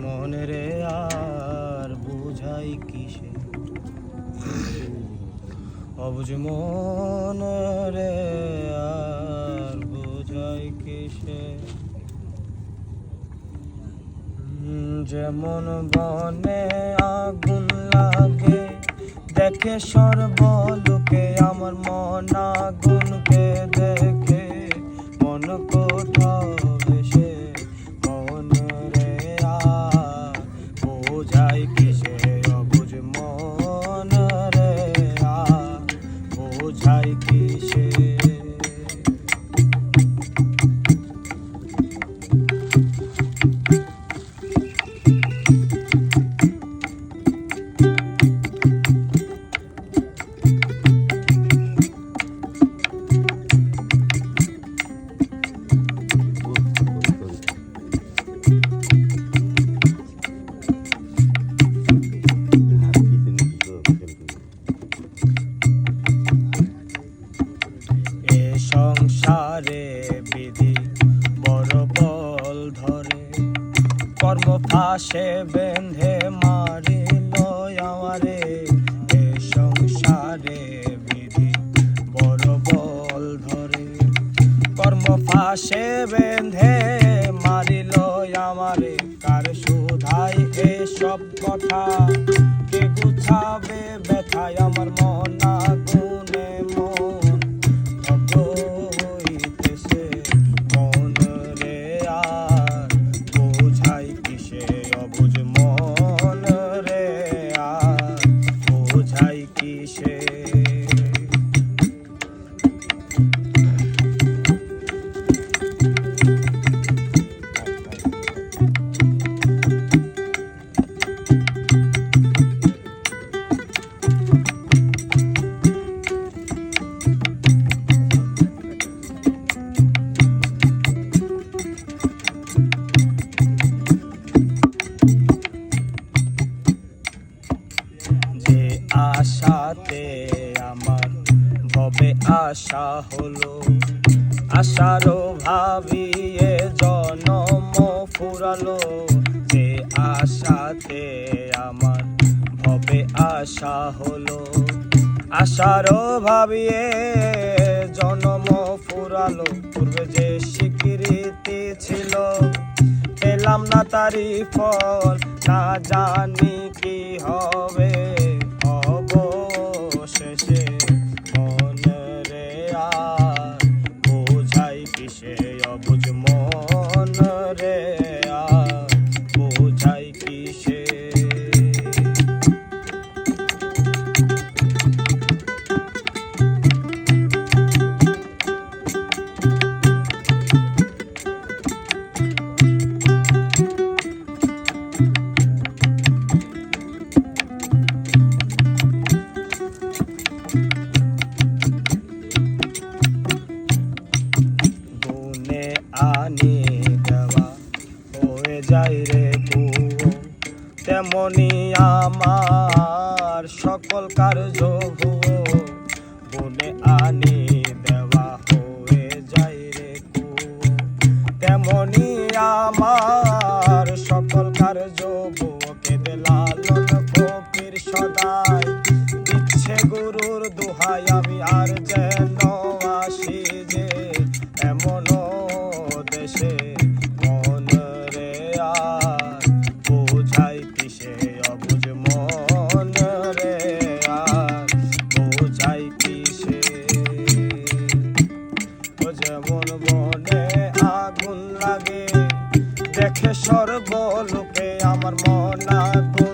মনে রে আর বুঝাই কিসে, অবুঝ মন রে আর বুঝাই কিসে। যেমন বনে আগুন লাগে দেখে সর্বলোকে, আমার মন আগুনকে দেখে মন কোথাও ভেসে। মন রে আর বোঝাই কিসে, অবুঝ মন রে আর বোঝাই কিসে। সংসারে বিধি বড় বল ধরে, কর্ম ফাঁসে বেঁধে মারিল আমারে। এ সংসারে বিধি বড় বল ধরে, কর্ম ফাঁসে বেঁধে মারিল আমারে। কার শুধাই এসব কথা, কে গুছাবে ব্যথায় আমার মন আগুনে মন হইতেছে। মন রে আর বোঝাই কিসে, অবুঝ মন রে আর বোঝাই কিসে। আশাতে আমার ভবে আশা হলো, আশারও ভাবিয়ে জনম ফুরালো। যে আশাতে আমার ভবে আশা হলো, আশারও ভাবিয়ে জনম ফুরালো। পূর্বে যে স্বীকৃতি ছিল পেলাম না তারি ফল, না জানি কি হবে অবশেষে। মন রে আর বোঝাই কিসে, অবুঝ মন রে আর বোঝাই কিসে। আনি দেওয়া হয়ে যায় রে কুয়ো, তেমনি আমার সকল কার্য ভুয়ো। বনে আনি দেওয়া হয়ে যায় রে কুয়ো, তেমনি আমার সকল কার্য ভুয়ো। কেঁদে লালন ফকির সদাই দিচ্ছে গুরুর দোহাই, আমি আর যেন আসি যে এমন দেশে। মন রে আর বোঝাই কিসে, অবুঝ মন রে আর বোঝাই কিসে। যেমন বনে আগুন লাগে দেখে সর্বলোকে, আমার মন আগুন